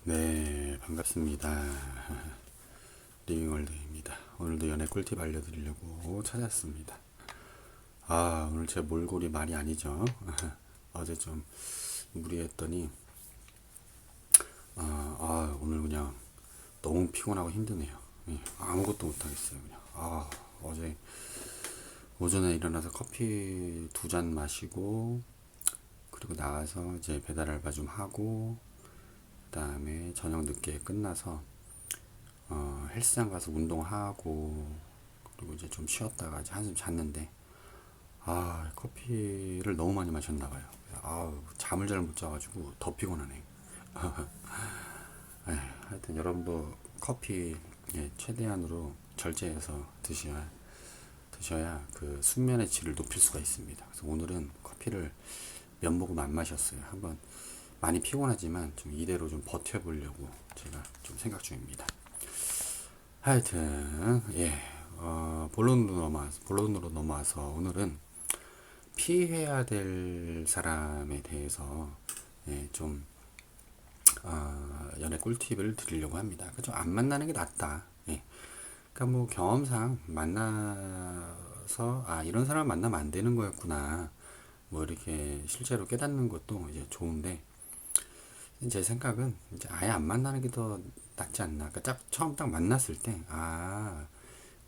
네, 반갑습니다. 리빙월드입니다. 오늘도 연애 꿀팁 알려드리려고 찾았습니다. 오늘 제 몰골이 말이 아니죠. 어제 좀 무리했더니, 오늘 그냥 너무 피곤하고 힘드네요. 예, 아무것도 못하겠어요, 그냥. 어제 오전에 일어나서 커피 2잔 마시고, 그리고 나가서 이제 배달 알바 좀 하고, 그 다음에 저녁 늦게 끝나서 헬스장 가서 운동하고 그리고 이제 좀 쉬었다가 이제 한숨 잤는데 커피를 너무 많이 마셨나 봐요. 잠을 잘 못 자가지고 더 피곤하네. 하여튼 여러분도 커피 최대한으로 절제해서 드셔야 그 숙면의 질을 높일 수가 있습니다. 그래서 오늘은 커피를 몇 모금 안 마셨어요. 한번 많이 피곤하지만 좀 이대로 좀 버텨보려고 제가 좀 생각 중입니다. 하여튼 본론으로 넘어와서 오늘은 피해야 될 사람에 대해서 좀 연애 꿀팁을 드리려고 합니다. 그러니까 좀 안 만나는 게 낫다. 그러니까 뭐 경험상 만나서 이런 사람 만나면 안 되는 거였구나. 뭐 이렇게 실제로 깨닫는 것도 이제 좋은데 제 생각은 이제 아예 안 만나는 게 더 낫지 않나. 그러니까 처음 딱 만났을 때,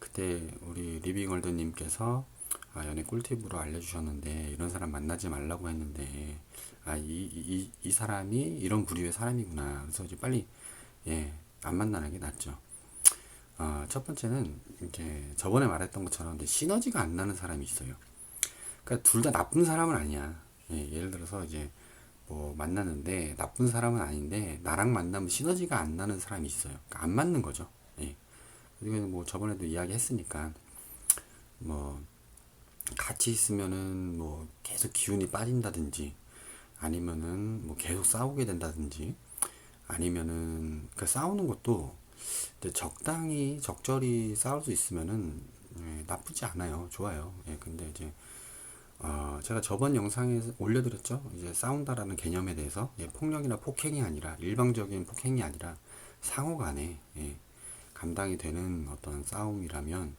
그때 우리 리빙월드님께서 연애 꿀팁으로 알려주셨는데, 이런 사람 만나지 말라고 했는데, 이 사람이 이런 부류의 사람이구나. 그래서 이제 빨리, 안 만나는 게 낫죠. 첫 번째는, 이제 저번에 말했던 것처럼 이제 시너지가 안 나는 사람이 있어요. 그러니까 둘 다 나쁜 사람은 아니야. 예를 들어서 이제, 뭐 만났는데 나쁜 사람은 아닌데 나랑 만나면 시너지가 안 나는 사람이 있어요. 그러니까 안 맞는 거죠. 그리고 뭐 저번에도 이야기했으니까 뭐 같이 있으면은 뭐 계속 기운이 빠진다든지 아니면은 뭐 계속 싸우게 된다든지 아니면은 그 싸우는 것도 이제 적절히 싸울 수 있으면은 나쁘지 않아요. 좋아요. 근데 이제 제가 저번 영상에 올려드렸죠. 이제 싸운다라는 개념에 대해서 폭력이나 폭행이 아니라 일방적인 폭행이 아니라 상호간에 감당이 되는 어떤 싸움이라면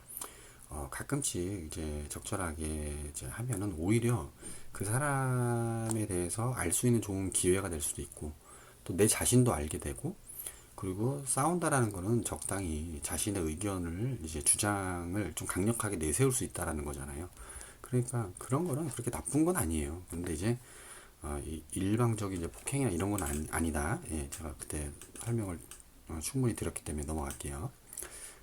가끔씩 이제 적절하게 이제 하면은 오히려 그 사람에 대해서 알 수 있는 좋은 기회가 될 수도 있고 또 내 자신도 알게 되고 그리고 싸운다라는 거는 적당히 자신의 의견을 이제 주장을 좀 강력하게 내세울 수 있다라는 거잖아요. 그러니까 그런 거는 그렇게 나쁜 건 아니에요. 근데 이제 일방적인 이제 폭행이나 이런 건 아니다. 제가 그때 설명을 충분히 드렸기 때문에 넘어갈게요.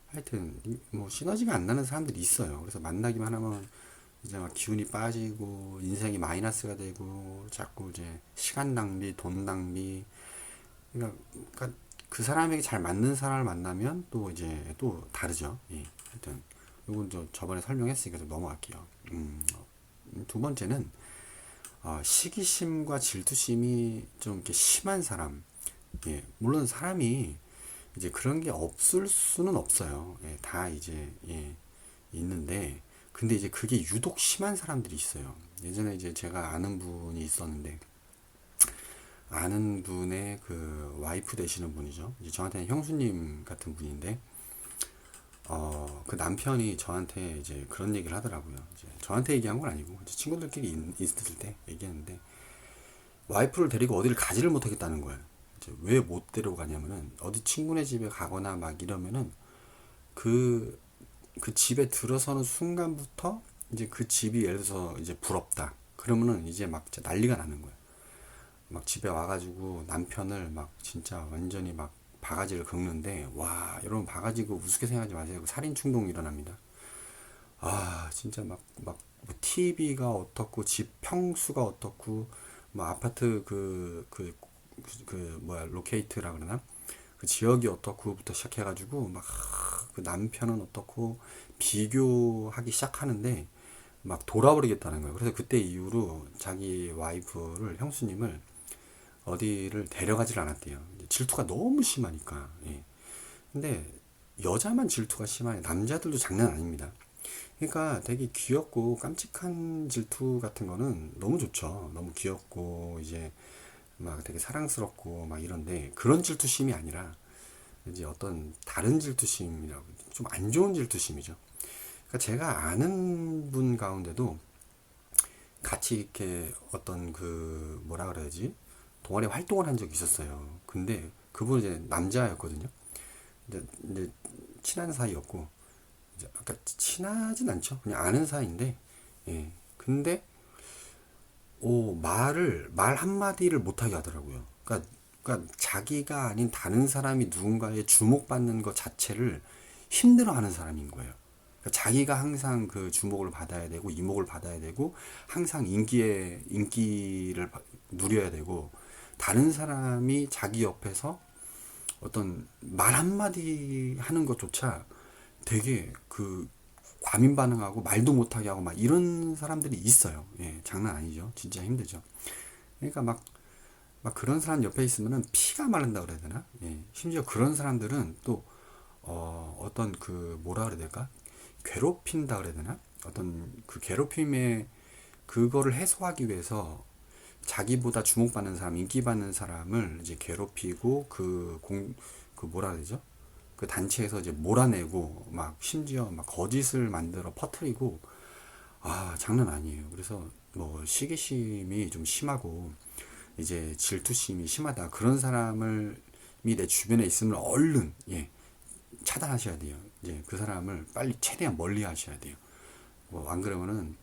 하여튼 뭐 시너지가 안 나는 사람들이 있어요. 그래서 만나기만 하면 이제 막 기운이 빠지고 인생이 마이너스가 되고 자꾸 이제 시간 낭비, 돈 낭비. 그러니까 그 사람에게 잘 맞는 사람을 만나면 또 이제 또 다르죠. 하여튼 이건 저번에 설명했으니까 좀 넘어갈게요. 두 번째는 시기심과 질투심이 좀 이렇게 심한 사람. 물론 사람이 이제 그런 게 없을 수는 없어요. 다 이제 있는데 근데 이제 그게 유독 심한 사람들이 있어요. 예전에 이제 제가 아는 분이 있었는데 아는 분의 그 와이프 되시는 분이죠. 이제 저한테는 형수님 같은 분인데 그 남편이 저한테 이제 그런 얘기를 하더라고요. 이제 저한테 얘기한 건 아니고 이제 친구들끼리 있을 때 얘기했는데 와이프를 데리고 어디를 가지를 못하겠다는 거예요. 이제 왜 못 데려가냐면은 어디 친구네 집에 가거나 막 이러면은 그, 그 집에 들어서는 순간부터 이제 그 집이 예를 들어서 이제 부럽다. 그러면은 이제 막 진짜 난리가 나는 거예요. 막 집에 와가지고 남편을 막 진짜 완전히 막 바가지를 긁는데 와 여러분 바가지 그 우습게 생각하지 마세요. 살인 충동 일어납니다. 진짜 막 뭐 TV가 어떻고 집 평수가 어떻고 뭐 아파트 그 뭐야 로케이트라 그러나 그 지역이 어떻고부터 시작해가지고 막 그 남편은 어떻고 비교하기 시작하는데 막 돌아버리겠다는 거예요. 그래서 그때 이후로 자기 와이프를 형수님을 어디를 데려가질 않았대요. 질투가 너무 심하니까. 근데 여자만 질투가 심하냐? 남자들도 장난 아닙니다. 그러니까 되게 귀엽고 깜찍한 질투 같은 거는 너무 좋죠. 너무 귀엽고 이제 막 되게 사랑스럽고 막 이런데 그런 질투심이 아니라 이제 어떤 다른 질투심이라고 좀 안 좋은 질투심이죠. 그러니까 제가 아는 분 가운데도 같이 이렇게 어떤 그 뭐라 그래야지 동아리 활동을 한 적이 있었어요. 근데 그분은 이제 남자였거든요. 이제 친한 사이였고 이제 아까 친하진 않죠. 그냥 아는 사이인데 예. 근데 말 한마디를 못하게 하더라고요. 그러니까 자기가 아닌 다른 사람이 누군가의 주목받는 것 자체를 힘들어하는 사람인 거예요. 그러니까 자기가 항상 그 주목을 받아야 되고 이목을 받아야 되고 항상 인기를 누려야 되고 다른 사람이 자기 옆에서 어떤 말 한마디 하는 것조차 되게 그 과민 반응하고 말도 못하게 하고 막 이런 사람들이 있어요. 예, 장난 아니죠. 진짜 힘들죠. 그러니까 막 그런 사람 옆에 있으면은 피가 마른다 그래야 되나? 예, 심지어 그런 사람들은 또 어떤 그 뭐라 그래야 될까? 괴롭힌다 그래야 되나? 어떤 그 괴롭힘에 그거를 해소하기 위해서 자기보다 주목받는 사람, 인기받는 사람을 이제 괴롭히고 그 뭐라 해야 되죠? 그 단체에서 이제 몰아내고 막 심지어 막 거짓을 만들어 퍼뜨리고 장난 아니에요. 그래서 뭐 시기심이 좀 심하고 이제 질투심이 심하다 그런 사람을 내 주변에 있으면 얼른 예 차단하셔야 돼요. 이제 그 사람을 빨리 최대한 멀리 하셔야 돼요. 뭐 안 그러면은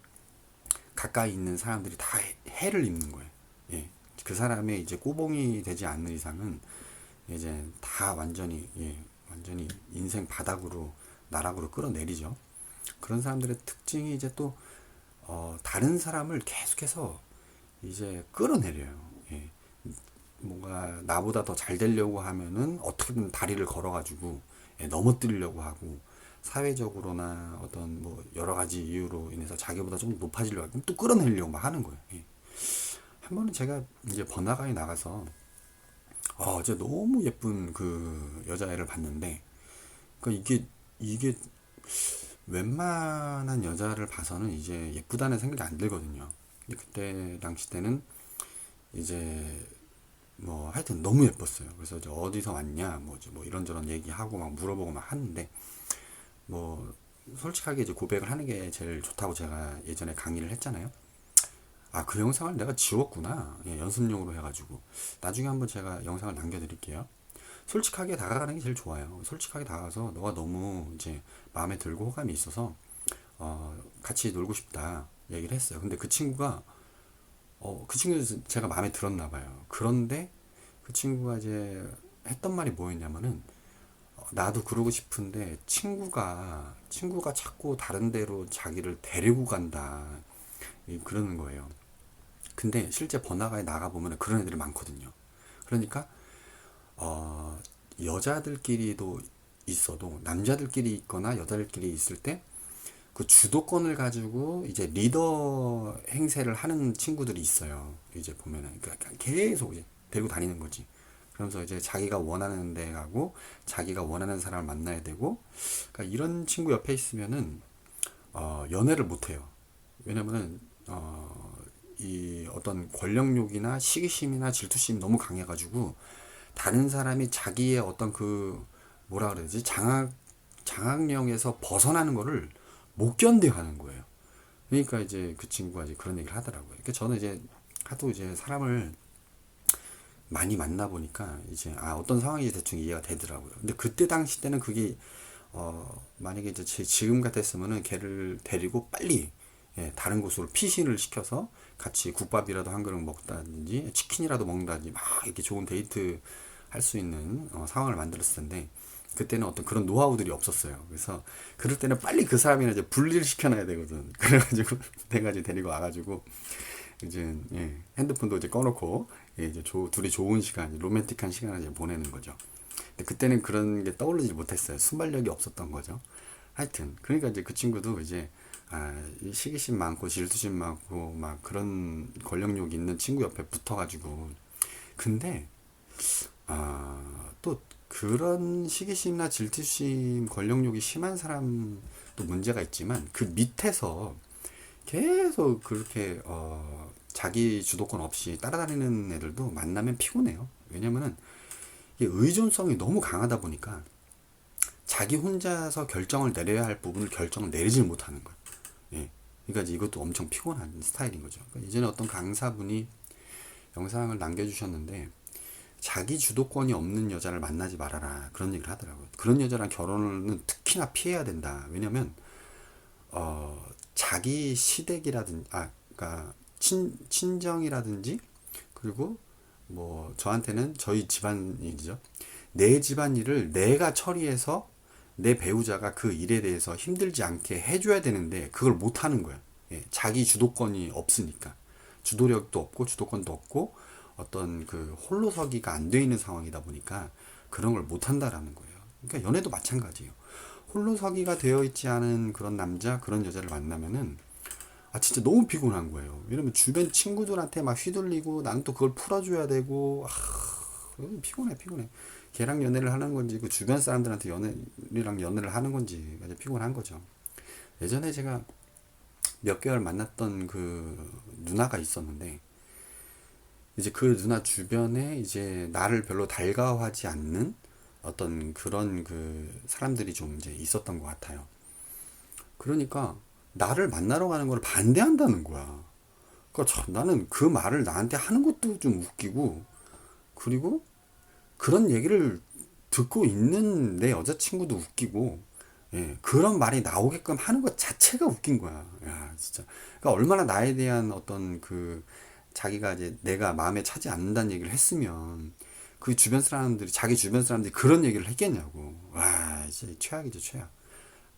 가까이 있는 사람들이 다 해를 입는 거예요. 예. 그 사람의 이제 꼬봉이 되지 않는 이상은 이제 다 완전히 인생 바닥으로 나락으로 끌어내리죠. 그런 사람들의 특징이 이제 또 다른 사람을 계속해서 이제 끌어내려요. 예. 뭔가 나보다 더 잘 되려고 하면은 어떻게든 다리를 걸어가지고 넘어뜨리려고 하고 사회적으로나 어떤 뭐 여러 가지 이유로 인해서 자기보다 좀 높아지려고 하면 또 끌어내려고 막 하는 거예요. 예. 한 번은 제가 이제 번화가에 나가서 진짜 너무 예쁜 그 여자애를 봤는데 그러니까 이게 웬만한 여자를 봐서는 이제 예쁘다는 생각이 안 들거든요. 근데 그때 당시 때는 이제 뭐 하여튼 너무 예뻤어요. 그래서 이제 어디서 왔냐 뭐 이런저런 얘기하고 막 물어보고 막 하는데 뭐 솔직하게 이제 고백을 하는 게 제일 좋다고 제가 예전에 강의를 했잖아요. 그 영상을 내가 지웠구나. 예, 연습용으로 해가지고 나중에 한번 제가 영상을 남겨드릴게요. 솔직하게 다가가는 게 제일 좋아요. 솔직하게 다가가서 너가 너무 이제 마음에 들고 호감이 있어서 같이 놀고 싶다 얘기를 했어요. 근데 그 친구 제가 마음에 들었나 봐요. 그런데 그 친구가 이제 했던 말이 뭐였냐면은 나도 그러고 싶은데 친구가 자꾸 다른 데로 자기를 데리고 간다 그러는 거예요. 근데 실제 번화가에 나가 보면 그런 애들이 많거든요. 그러니까 여자들끼리도 있어도 남자들끼리 있거나 여자들끼리 있을 때 그 주도권을 가지고 이제 리더 행세를 하는 친구들이 있어요. 이제 보면은 그러니까 계속 이제 데리고 다니는 거지. 그러면서 이제 자기가 원하는 데 가고 자기가 원하는 사람을 만나야 되고 그러니까 이런 친구 옆에 있으면은 연애를 못 해요. 왜냐면은 이 어떤 권력욕이나 시기심이나 질투심이 너무 강해가지고 다른 사람이 자기의 어떤 그 뭐라 그러지 장악력에서 벗어나는 거를 못 견뎌 하는 거예요. 그러니까 이제 그 친구가 이제 그런 얘기를 하더라고요. 그러니까 저는 이제 하도 이제 사람을 많이 만나 보니까 이제 어떤 상황인지 대충 이해가 되더라고요. 근데 그때 당시 때는 그게 만약에 이제 지금 같았으면은 걔를 데리고 빨리 다른 곳으로 피신을 시켜서 같이 국밥이라도 한 그릇 먹다든지 치킨이라도 먹다든지 막 이렇게 좋은 데이트 할 수 있는 상황을 만들었을 텐데 그때는 어떤 그런 노하우들이 없었어요. 그래서 그럴 때는 빨리 그 사람이나 이제 분리를 시켜놔야 되거든. 그래가지고 내가 이제 데리고 와가지고 이제 핸드폰도 이제 꺼놓고 이제 둘이 좋은 시간, 로맨틱한 시간을 이제 보내는 거죠. 근데 그때는 그런 게 떠오르지 못했어요. 순발력이 없었던 거죠. 하여튼 그러니까 이제 그 친구도 이제 이 시기심 많고 질투심 많고 막 그런 권력욕 있는 친구 옆에 붙어가지고 근데 또 그런 시기심이나 질투심 권력욕이 심한 사람도 문제가 있지만 그 밑에서 계속 그렇게 자기 주도권 없이 따라다니는 애들도 만나면 피곤해요. 왜냐면은 이 의존성이 너무 강하다 보니까 자기 혼자서 결정을 내려야 할 부분을 결정을 내리질 못하는 거예요. 예. 그러니까 이것도 엄청 피곤한 스타일인 거죠. 그러니까 예전에 어떤 강사분이 영상을 남겨주셨는데 자기 주도권이 없는 여자를 만나지 말아라 그런 얘기를 하더라고요. 그런 여자랑 결혼은 특히나 피해야 된다. 왜냐면 자기 시댁이라든지 그러니까 친정이라든지 그리고 뭐 저한테는 저희 집안일이죠. 내 집안일을 내가 처리해서 내 배우자가 그 일에 대해서 힘들지 않게 해줘야 되는데 그걸 못 하는 거야. 예, 자기 주도권이 없으니까 주도력도 없고 주도권도 없고 어떤 그 홀로서기가 안 돼 있는 상황이다 보니까 그런 걸 못 한다라는 거예요. 그러니까 연애도 마찬가지예요. 홀로서기가 되어 있지 않은 그런 남자 그런 여자를 만나면은 진짜 너무 피곤한 거예요. 왜냐면 주변 친구들한테 막 휘둘리고 나는 또 그걸 풀어줘야 되고 피곤해. 걔랑 연애를 하는 건지 그 주변 사람들한테 연애랑 연애를 하는 건지 아주 피곤한 거죠. 예전에 제가 몇 개월 만났던 그 누나가 있었는데 이제 그 누나 주변에 이제 나를 별로 달가워하지 않는 어떤 그런 그 사람들이 좀 이제 있었던 것 같아요. 그러니까 나를 만나러 가는 걸 반대한다는 거야. 그러니까 참 나는 그 말을 나한테 하는 것도 좀 웃기고 그리고 그런 얘기를 듣고 있는 내 여자친구도 웃기고 예, 그런 말이 나오게끔 하는 것 자체가 웃긴 거야. 야, 진짜. 그러니까 얼마나 나에 대한 어떤 그 자기가 이제 내가 마음에 차지 않는다는 얘기를 했으면 그 주변 사람들이 자기 주변 사람들이 그런 얘기를 했겠냐고. 와, 이제 최악이죠, 최악.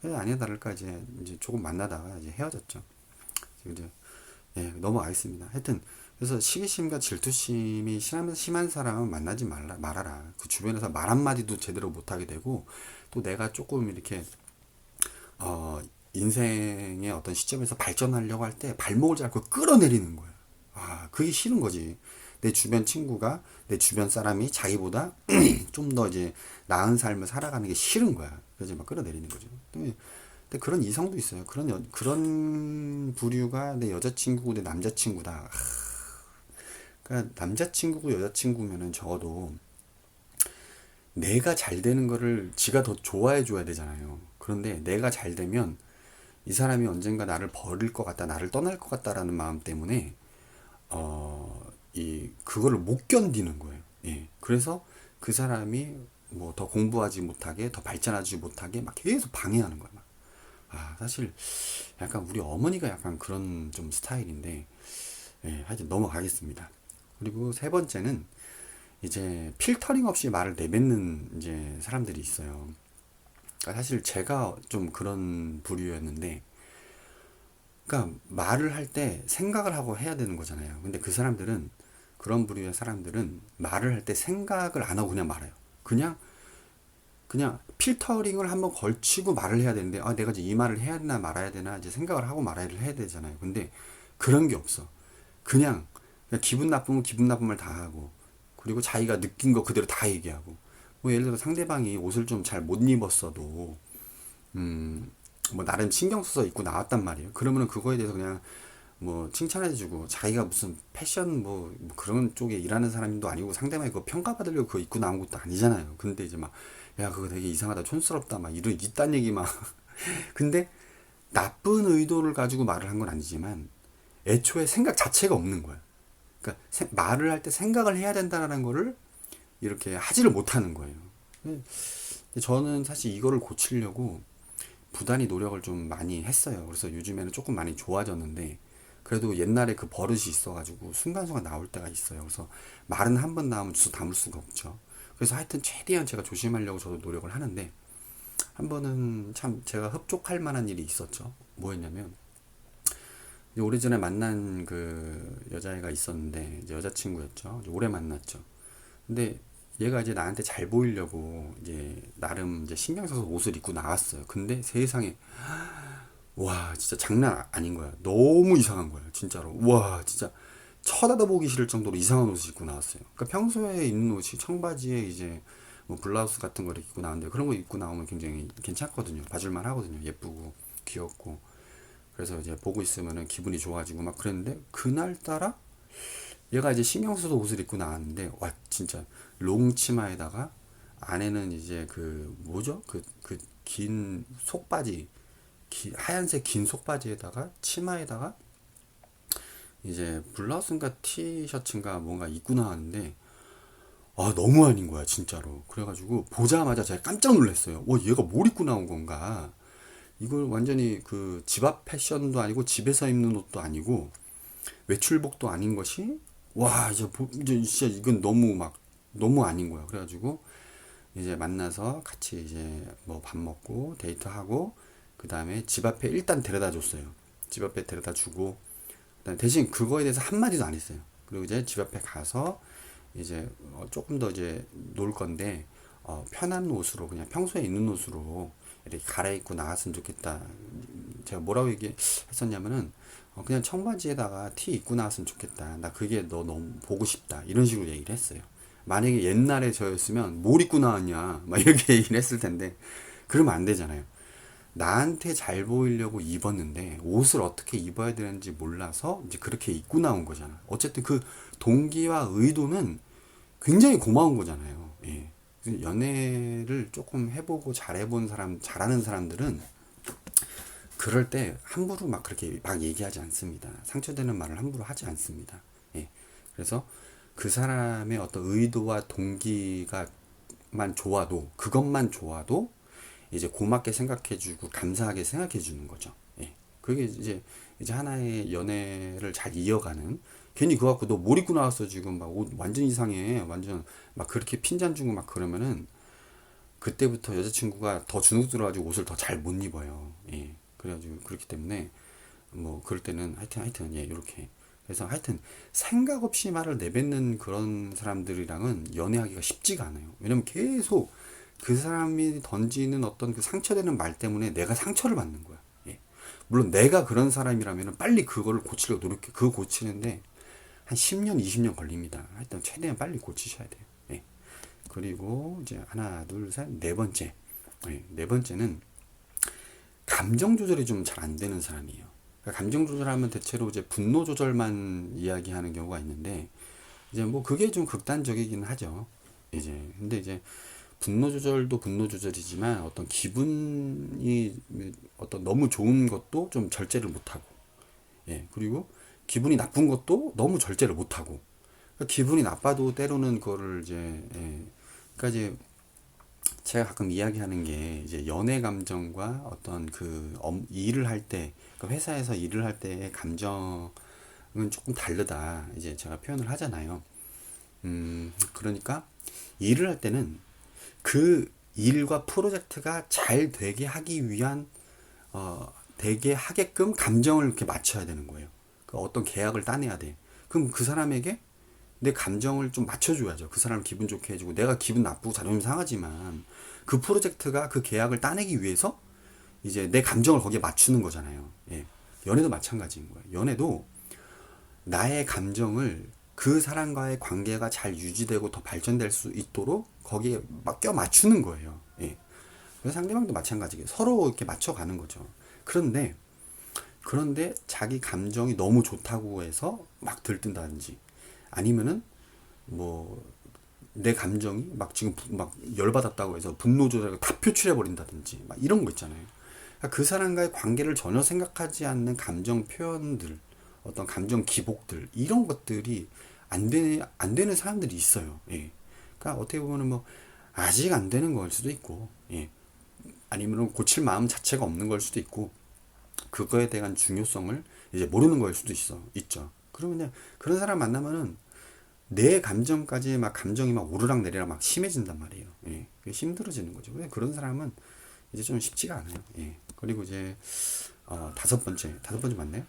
그래서 아니야 다를까 이제 조금 만나다가 이제 헤어졌죠. 이제 예, 넘어가겠습니다. 하여튼 그래서 시기심과 질투심이 심한 사람은 만나지 말아라. 그 주변에서 말 한마디도 제대로 못하게 되고 또 내가 조금 이렇게 인생의 어떤 시점에서 발전하려고 할 때 발목을 잡고 끌어내리는 거야. 그게 싫은 거지. 내 주변 친구가 내 주변 사람이 자기보다 좀 더 이제 나은 삶을 살아가는 게 싫은 거야. 그래서 막 끌어내리는 거죠. 근데 그런 이성도 있어요. 그런 부류가 내 여자친구고 내 남자친구다. 그러니까 남자친구고 여자친구면은 적어도 내가 잘 되는 거를 지가 더 좋아해 줘야 되잖아요. 그런데 내가 잘 되면 이 사람이 언젠가 나를 버릴 것 같다, 나를 떠날 것 같다라는 마음 때문에 그거를 못 견디는 거예요. 예. 그래서 그 사람이 뭐 더 공부하지 못하게, 더 발전하지 못하게 막 계속 방해하는 거예요. 사실 약간 우리 어머니가 약간 그런 좀 스타일인데, 예, 하여튼 넘어가겠습니다. 그리고 세 번째는 이제 필터링 없이 말을 내뱉는 이제 사람들이 있어요. 그러니까 사실 제가 좀 그런 부류였는데, 그러니까 말을 할 때 생각을 하고 해야 되는 거잖아요. 근데 그 사람들은 그런 부류의 사람들은 말을 할 때 생각을 안 하고 그냥 말해요. 그냥 필터링을 한번 걸치고 말을 해야 되는데 내가 이제 이 말을 해야 되나 말아야 되나 이제 생각을 하고 말을 해야 되잖아요. 근데 그런 게 없어. 그냥 기분 나쁘면 기분 나쁜 말 다 하고 그리고 자기가 느낀 거 그대로 다 얘기하고 뭐 예를 들어 상대방이 옷을 좀 잘 못 입었어도 뭐 나름 신경 써서 입고 나왔단 말이에요. 그러면은 그거에 대해서 그냥 뭐 칭찬해주고 자기가 무슨 패션 뭐 그런 쪽에 일하는 사람도 아니고 상대방이 그거 평가받으려고 그거 입고 나온 것도 아니잖아요. 근데 이제 막 야 그거 되게 이상하다 촌스럽다 막 이런 이딴 얘기 막 근데 나쁜 의도를 가지고 말을 한 건 아니지만 애초에 생각 자체가 없는 거야. 그러니까 말을 할 때 생각을 해야 된다는 거를 이렇게 하지를 못하는 거예요. 근데 저는 사실 이거를 고치려고 부단히 노력을 좀 많이 했어요. 그래서 요즘에는 조금 많이 좋아졌는데 그래도 옛날에 그 버릇이 있어가지고 순간순간 나올 때가 있어요. 그래서 말은 한 번 나오면 주워 담을 수가 없죠. 그래서 하여튼 최대한 제가 조심하려고 저도 노력을 하는데 한 번은 참 제가 흡족할 만한 일이 있었죠. 뭐였냐면 오래전에 만난 그 여자애가 있었는데 이제 여자친구였죠. 이제 오래 만났죠. 근데 얘가 이제 나한테 잘 보이려고 이제 나름 이제 신경 써서 옷을 입고 나왔어요. 근데 세상에 와 진짜 장난 아닌 거야. 너무 이상한 거야. 진짜로. 와 진짜 쳐다보기 싫을 정도로 이상한 옷을 입고 나왔어요. 그러니까 평소에 입는 옷이 청바지에 이제 뭐 블라우스 같은 걸 입고 나왔는데 그런 거 입고 나오면 굉장히 괜찮거든요. 봐줄만 하거든요. 예쁘고 귀엽고. 그래서 이제 보고 있으면은 기분이 좋아지고 막 그랬는데 그날따라 얘가 이제 신경 써서 옷을 입고 나왔는데, 와, 진짜 롱 치마에다가 안에는 이제 그 뭐죠? 그 긴 속바지, 하얀색 긴 속바지에다가 치마에다가 이제 블라우스인가 티셔츠인가 뭔가 입고 나왔는데, 아, 너무 아닌 거야, 진짜로. 그래가지고 보자마자 제가 깜짝 놀랐어요. 와, 얘가 뭘 입고 나온 건가? 이걸 완전히 그 집 앞 패션도 아니고 집에서 입는 옷도 아니고 외출복도 아닌 것이, 와, 이제 진짜 이건 너무 막 너무 아닌 거야. 그래가지고 이제 만나서 같이 이제 뭐 밥 먹고 데이트하고, 그 다음에 집 앞에 일단 데려다 줬어요. 집 앞에 데려다 주고, 그다음에 대신 그거에 대해서 한마디도 안 했어요. 그리고 이제 집 앞에 가서 이제 조금 더 이제 놀 건데, 편한 옷으로 그냥 평소에 입는 옷으로 이렇게 갈아입고 나왔으면 좋겠다. 제가 뭐라고 얘기했었냐면은, 그냥 청바지에다가 티 입고 나왔으면 좋겠다. 나 그게 너 너무 보고 싶다. 이런 식으로 얘기를 했어요. 만약에 옛날에 저였으면 뭘 입고 나왔냐 막 이렇게 얘기를 했을 텐데, 그러면 안 되잖아요. 나한테 잘 보이려고 입었는데 옷을 어떻게 입어야 되는지 몰라서 이제 그렇게 입고 나온 거잖아. 어쨌든 그 동기와 의도는 굉장히 고마운 거잖아요. 예. 연애를 조금 해보고 잘해본 사람, 잘하는 사람들은 그럴 때 함부로 막 그렇게 막 얘기하지 않습니다. 상처되는 말을 함부로 하지 않습니다. 예. 그래서 그 사람의 어떤 의도와 동기가만 좋아도, 그것만 좋아도 이제 고맙게 생각해주고 감사하게 생각해주는 거죠. 예. 그게 이제 하나의 연애를 잘 이어가는. 괜히 그거 갖고 너 뭘 입고 나왔어 지금 막 옷 완전 이상해 완전 막 그렇게 핀잔 주고 막 그러면은, 그때부터 여자친구가 더 주눅 들어가지고 옷을 더 잘 못 입어요. 예. 그래가지고 그렇기 때문에 뭐 그럴 때는 하여튼 예, 이렇게. 그래서 하여튼 생각 없이 말을 내뱉는 그런 사람들이랑은 연애하기가 쉽지가 않아요. 왜냐면 계속 그 사람이 던지는 어떤 그 상처되는 말 때문에 내가 상처를 받는 거야. 예. 물론 내가 그런 사람이라면 빨리 그거를 고치려고 노력해. 그거 고치는데 한 10년, 20년 걸립니다. 하여튼 최대한 빨리 고치셔야 돼요. 예. 그리고 이제 하나, 둘, 셋, 네 번째. 예. 네 번째는 감정 조절이 좀 잘 안 되는 사람이에요. 그러니까 감정 조절하면 대체로 이제 분노 조절만 이야기하는 경우가 있는데, 이제 뭐 그게 좀 극단적이긴 하죠. 이제 근데 이제 분노 조절도 분노 조절이지만 어떤 기분이 어떤 너무 좋은 것도 좀 절제를 못하고, 예, 그리고 기분이 나쁜 것도 너무 절제를 못하고, 그러니까 기분이 나빠도 때로는 그거를 이제, 예, 그러니까 이제 제가 가끔 이야기하는 게 이제 연애 감정과 어떤 그 일을 할 때, 그 회사에서 일을 할 때의 감정은 조금 다르다. 이제 제가 표현을 하잖아요. 그러니까 일을 할 때는 그 일과 프로젝트가 잘 되게 하기 위한, 되게 하게끔 감정을 이렇게 맞춰야 되는 거예요. 그 어떤 계약을 따내야 돼. 그럼 그 사람에게 내 감정을 좀 맞춰줘야죠. 그 사람을 기분 좋게 해주고, 내가 기분 나쁘고 자존심 상하지만 그 프로젝트가 그 계약을 따내기 위해서 이제 내 감정을 거기에 맞추는 거잖아요. 예. 연애도 마찬가지인 거예요. 연애도 나의 감정을 그 사람과의 관계가 잘 유지되고 더 발전될 수 있도록 거기에 막 껴 맞추는 거예요. 예. 그래서 상대방도 마찬가지게 서로 이렇게 맞춰가는 거죠. 그런데 자기 감정이 너무 좋다고 해서 막 들뜬다든지, 아니면은 뭐 내 감정이 막 지금 막 열받았다고 해서 분노 조절을 다 표출해 버린다든지 막 이런 거 있잖아요. 그러니까 그 사람과의 관계를 전혀 생각하지 않는 감정 표현들, 어떤 감정 기복들, 이런 것들이 안 되는 사람들이 있어요. 예. 그러니까 어떻게 보면은 뭐 아직 안 되는 걸 수도 있고, 예. 아니면 고칠 마음 자체가 없는 걸 수도 있고, 그거에 대한 중요성을 이제 모르는 거일 수도 있죠. 그러면 그런 사람 만나면은 내 감정까지 막 감정이 막 오르락 내리락 막 심해진단 말이에요. 예. 그게 힘들어지는 거죠. 근데 그런 사람은 이제 좀 쉽지가 않아요. 예. 그리고 이제 다섯 번째 맞네.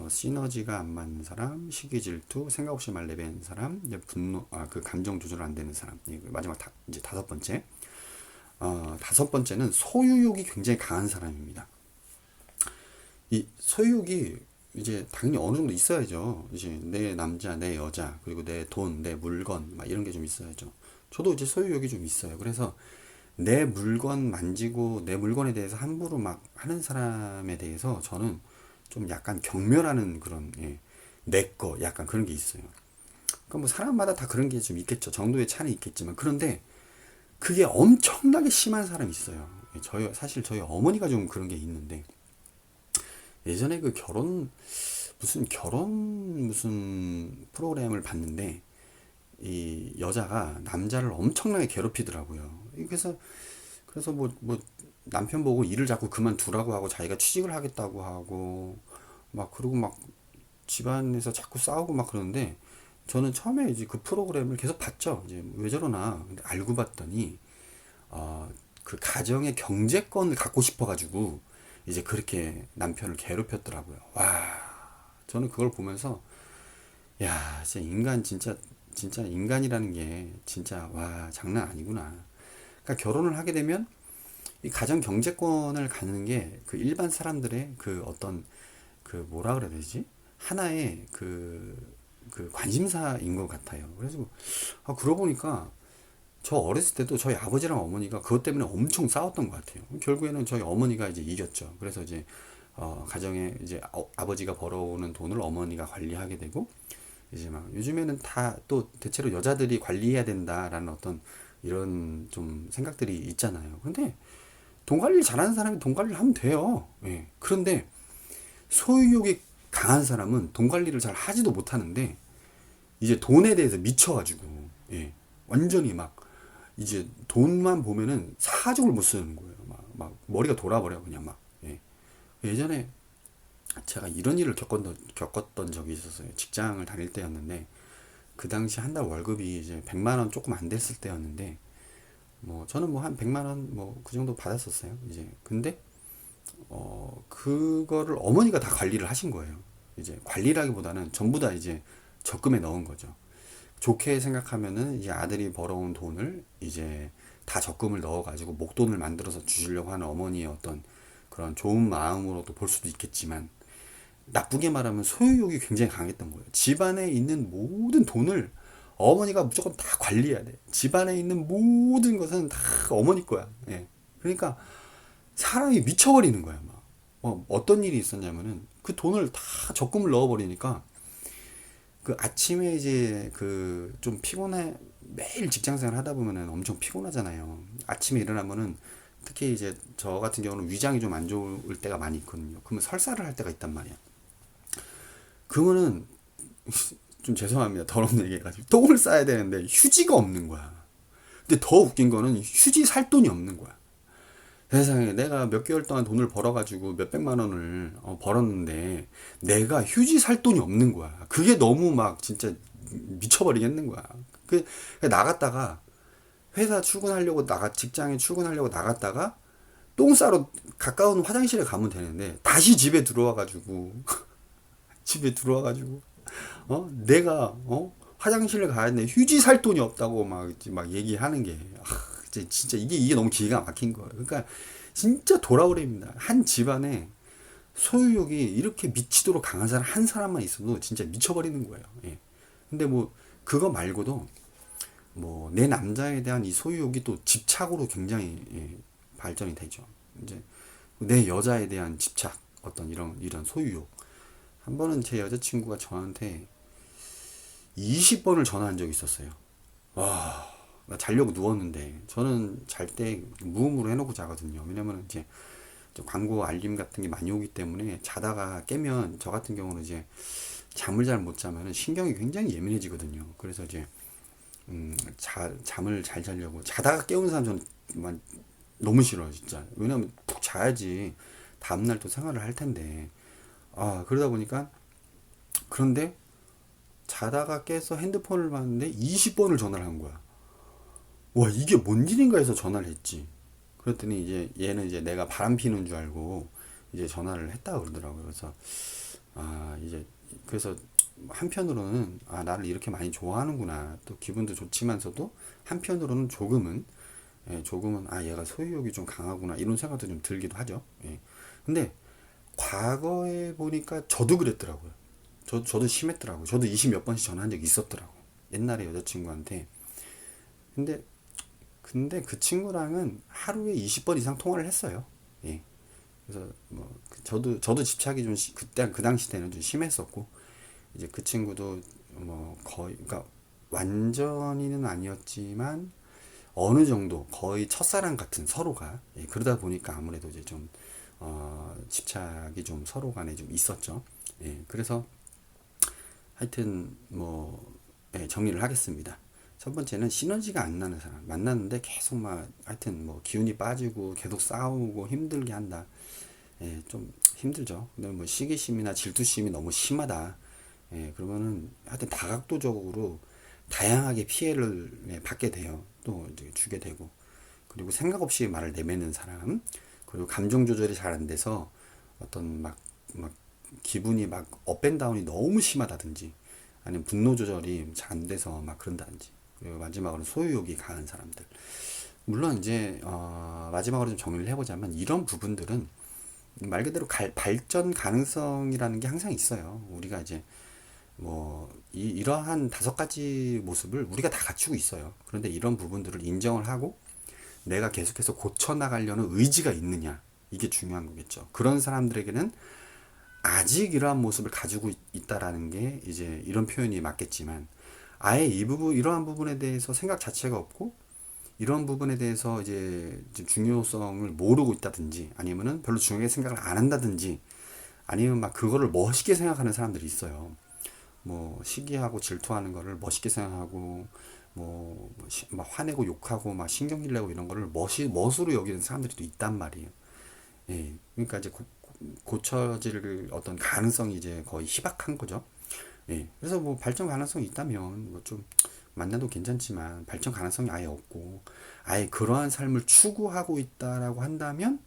시너지가 안 맞는 사람, 시기 질투, 생각 없이 말 내뱉는 사람, 이제 분노, 그 감정 조절 안 되는 사람. 예. 마지막 이제 다섯 번째. 다섯 번째는 소유욕이 굉장히 강한 사람입니다. 이 소유욕이 이제 당연히 어느 정도 있어야죠. 이제 내 남자, 내 여자, 그리고 내 돈, 내 물건, 막 이런 게 좀 있어야죠. 저도 이제 소유욕이 좀 있어요. 그래서 내 물건 만지고 내 물건에 대해서 함부로 막 하는 사람에 대해서 저는 좀 약간 경멸하는 그런, 예. 내 거 약간 그런 게 있어요. 그러니까 뭐 사람마다 다 그런 게 좀 있겠죠. 정도의 차는 있겠지만 그런데 그게 엄청나게 심한 사람이 있어요. 사실 저희 어머니가 좀 그런 게 있는데 예전에 그 결혼 무슨 프로그램을 봤는데 이 여자가 남자를 엄청나게 괴롭히더라고요. 그래서 뭐 남편 보고 일을 자꾸 그만두라고 하고 자기가 취직을 하겠다고 하고 막 그러고 막 집안에서 자꾸 싸우고 막 그러는데 저는 처음에 이제 그 프로그램을 계속 봤죠. 이제 왜 저러나. 근데 알고 봤더니 그 가정의 경제권을 갖고 싶어가지고 이제 그렇게 남편을 괴롭혔더라고요. 와, 저는 그걸 보면서 야, 진짜 진짜 인간이라는 게 진짜 와 장난 아니구나. 그러니까 결혼을 하게 되면 이 가정 경제권을 갖는 게 그 일반 사람들의 그 어떤 그 뭐라 그래야 되지? 하나의 그 관심사인 것 같아요. 그래서 그러고 보니까 저 어렸을 때도 저희 아버지랑 어머니가 그것 때문에 엄청 싸웠던 것 같아요. 결국에는 저희 어머니가 이제 이겼죠. 그래서 이제 가정에 이제 아버지가 벌어오는 돈을 어머니가 관리하게 되고 이제 막 요즘에는 다 또 대체로 여자들이 관리해야 된다라는 어떤 이런 좀 생각들이 있잖아요. 근데 돈 관리를 잘하는 사람이 돈 관리를 하면 돼요. 예. 그런데 소유욕이 강한 사람은 돈 관리를 잘 하지도 못하는데 이제 돈에 대해서 미쳐가지고 예. 완전히 막 이제 돈만 보면은 사족을 못 쓰는 거예요. 막 머리가 돌아버려 그냥 막. 예. 예전에 제가 이런 일을 겪었던 적이 있었어요. 직장을 다닐 때였는데 그 당시 한 달 월급이 이제 100만 원 조금 안 됐을 때였는데 뭐 저는 뭐 한 100만 원 뭐 그 정도 받았었어요. 이제 근데 그거를 어머니가 다 관리를 하신 거예요. 이제 관리라기보다는 전부 다 이제 적금에 넣은 거죠. 좋게 생각하면은 이제 아들이 벌어온 돈을 이제 다 적금을 넣어가지고 목돈을 만들어서 주시려고 하는 어머니의 어떤 그런 좋은 마음으로도 볼 수도 있겠지만 나쁘게 말하면 소유욕이 굉장히 강했던 거예요. 집안에 있는 모든 돈을 어머니가 무조건 다 관리해야 돼. 집안에 있는 모든 것은 다 어머니 거야. 예. 그러니까 사람이 미쳐버리는 거야. 막. 어떤 일이 있었냐면은 그 돈을 다 적금을 넣어버리니까 그 아침에 이제 그 좀 피곤해 매일 직장 생활 하다 보면은 엄청 피곤하잖아요. 아침에 일어나면은 특히 이제 저 같은 경우는 위장이 좀 안 좋을 때가 많이 있거든요. 그러면 설사를 할 때가 있단 말이야. 그러면은 좀 죄송합니다. 더러운 얘기 해가지고 똥을 싸야 되는데 휴지가 없는 거야. 근데 더 웃긴 거는 휴지 살 돈이 없는 거야. 세상에 내가 몇 개월 동안 돈을 벌어가지고 몇백만 원을 벌었는데 내가 휴지 살 돈이 없는 거야. 그게 너무 막 진짜 미쳐버리겠는 거야. 그 나갔다가 회사 출근하려고 직장에 출근하려고 나갔다가 똥 싸러 가까운 화장실에 가면 되는데 다시 집에 들어와가지고 집에 들어와가지고 내가 화장실에 가야 되는데 휴지 살 돈이 없다고 막 얘기하는 게 진짜 이게 너무 기가 막힌 거예요. 그러니까 진짜 돌아오랍니다. 한 집안에 소유욕이 이렇게 미치도록 강한 사람 한 사람만 있어도 진짜 미쳐버리는 거예요. 예. 근데 뭐 그거 말고도 뭐 내 남자에 대한 이 소유욕이 또 집착으로 굉장히 발전이 되죠. 이제 내 여자에 대한 집착, 어떤 이런 소유욕. 한 번은 제 여자친구가 저한테 20번을 전화한 적이 있었어요. 와, 나 자려고 누웠는데 저는 잘 때 무음으로 해놓고 자거든요. 왜냐면 이제 광고 알림 같은 게 많이 오기 때문에 자다가 깨면 저 같은 경우는 이제 잠을 잘 못 자면은 신경이 굉장히 예민해지거든요. 그래서 이제 잠을 잘 자려고 자다가 깨우는 사람 저는 너무 싫어요, 진짜. 왜냐면 푹 자야지 다음날 또 생활을 할 텐데. 그러다 보니까 그런데 자다가 깨서 핸드폰을 봤는데 20번을 전화를 한 거야. 와, 이게 뭔 일인가 해서 전화를 했지. 그랬더니 이제 얘는 이제 내가 바람 피는 줄 알고 이제 전화를 했다 그러더라고요. 그래서 이제 그래서 한편으로는 나를 이렇게 많이 좋아하는구나. 또 기분도 좋지만서도 한편으로는 조금은 얘가 소유욕이 좀 강하구나 이런 생각도 좀 들기도 하죠. 예. 근데 과거에 보니까 저도 그랬더라고요. 저도 심했더라고요. 저도 20 몇 번씩 전화한 적이 있었더라고요. 옛날에 여자친구한테. 근데 그 친구랑은 하루에 20번 이상 통화를 했어요. 예. 그래서 뭐 저도 집착이 좀 그때 그 당시 때는 좀 심했었고 이제 그 친구도 뭐 거의, 그러니까 완전히는 아니었지만 어느 정도 거의 첫사랑 같은 서로가, 예, 그러다 보니까 아무래도 이제 좀 집착이 좀 서로 간에 좀 있었죠. 예, 그래서 하여튼 뭐, 예, 정리를 하겠습니다. 첫 번째는 시너지가 안 나는 사람 만났는데 계속 막 하여튼 뭐 기운이 빠지고 계속 싸우고 힘들게 한다. 예, 좀 힘들죠. 근데 뭐 시기심이나 질투심이 너무 심하다. 예, 그러면은 하여튼 다각도적으로 다양하게 피해를, 예, 받게 돼요. 또 이제 주게 되고. 그리고 생각 없이 말을 내뱉는 사람. 그리고 감정 조절이 잘 안 돼서 어떤 막 기분이 막 업앤다운이 너무 심하다든지 아니면 분노 조절이 잘 안 돼서 막 그런다든지. 그리고 마지막으로 소유욕이 강한 사람들. 물론 이제 마지막으로 좀 정리를 해보자면 이런 부분들은 말 그대로 발전 가능성이라는 게 항상 있어요. 우리가 이제 뭐 이러한 다섯 가지 모습을 우리가 다 갖추고 있어요. 그런데 이런 부분들을 인정을 하고 내가 계속해서 고쳐 나가려는 의지가 있느냐, 이게 중요한 거겠죠. 그런 사람들에게는 아직 이러한 모습을 가지고 있다라는 게 이제 이런 표현이 맞겠지만, 아예 이 부분 이러한 부분에 대해서 생각 자체가 없고 이런 부분에 대해서 이제 중요성을 모르고 있다든지 아니면은 별로 중요하게 생각을 안 한다든지 아니면 막 그거를 멋있게 생각하는 사람들이 있어요. 뭐 시기하고 질투하는 거를 멋있게 생각하고 막 화내고 욕하고 막 신경질 내고 이런 거를 멋으로 여기는 사람들이 또 있단 말이에요. 예. 그러니까 이제 고쳐질 어떤 가능성이 이제 거의 희박한 거죠. 예. 그래서 뭐 발전 가능성이 있다면 뭐 좀 만나도 괜찮지만 발전 가능성이 아예 없고 아예 그러한 삶을 추구하고 있다라고 한다면,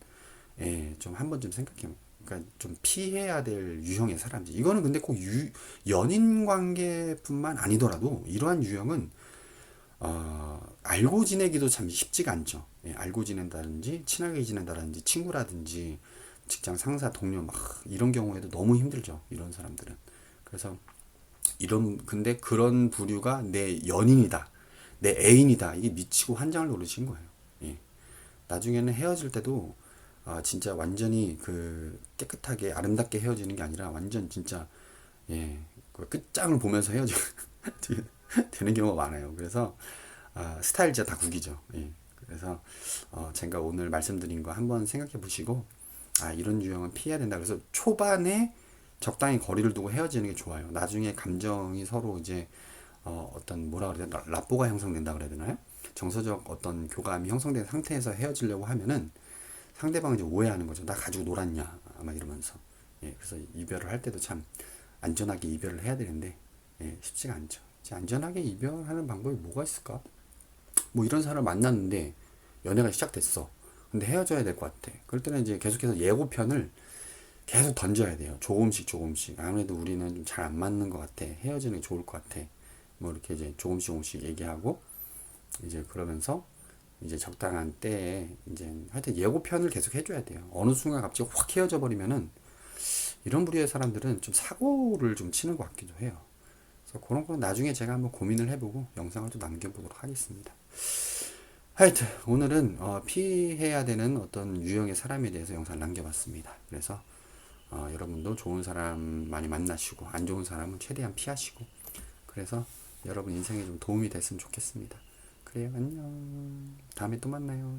예, 좀 한번 좀 생각해. 그러니까 좀 피해야 될 유형의 사람들. 이거는 근데 꼭 연인 관계뿐만 아니더라도 이러한 유형은 알고 지내기도 참 쉽지가 않죠. 예, 알고 지낸다든지 친하게 지낸다든지 친구라든지 직장 상사 동료 막 이런 경우에도 너무 힘들죠. 이런 사람들은. 그래서 근데 그런 부류가 내 연인이다, 내 애인이다, 이게 미치고 환장을 노리신 거예요. 예. 나중에는 헤어질 때도 진짜 완전히 그 깨끗하게 아름답게 헤어지는 게 아니라 완전 진짜, 예, 그 끝장을 보면서 헤어지는 되는 경우가 많아요. 그래서 스타일 진짜 다 구기죠. 예. 그래서 제가 오늘 말씀드린 거 한번 생각해 보시고 이런 유형은 피해야 된다. 그래서 초반에 적당히 거리를 두고 헤어지는 게 좋아요. 나중에 감정이 서로 이제 어떤 뭐라 그래야 되나, 라뽀가 형성된다 그래야 되나요? 정서적 어떤 교감이 형성된 상태에서 헤어지려고 하면은 상대방은 이제 오해하는 거죠. 나 가지고 놀았냐 아마 이러면서. 예, 그래서 이별을 할 때도 참 안전하게 이별을 해야 되는데, 예, 쉽지가 않죠. 이제 안전하게 이별하는 방법이 뭐가 있을까? 뭐 이런 사람을 만났는데 연애가 시작됐어. 근데 헤어져야 될 것 같아. 그럴 때는 이제 계속해서 예고편을 계속 던져야 돼요. 조금씩 조금씩. 아무래도 우리는 좀 잘 안 맞는 것 같아. 헤어지는 게 좋을 것 같아. 뭐 이렇게 이제 조금씩 조금씩 얘기하고 이제 그러면서 이제 적당한 때에 이제 하여튼 예고편을 계속 해줘야 돼요. 어느 순간 갑자기 확 헤어져 버리면은 이런 부류의 사람들은 좀 사고를 좀 치는 것 같기도 해요. 그래서 그런 건 나중에 제가 한번 고민을 해보고 영상을 좀 남겨보도록 하겠습니다. 하여튼 오늘은 피해야 되는 어떤 유형의 사람에 대해서 영상을 남겨봤습니다. 그래서 여러분도 좋은 사람 많이 만나시고 안 좋은 사람은 최대한 피하시고, 그래서 여러분 인생에 좀 도움이 됐으면 좋겠습니다. 그래요, 안녕. 다음에 또 만나요.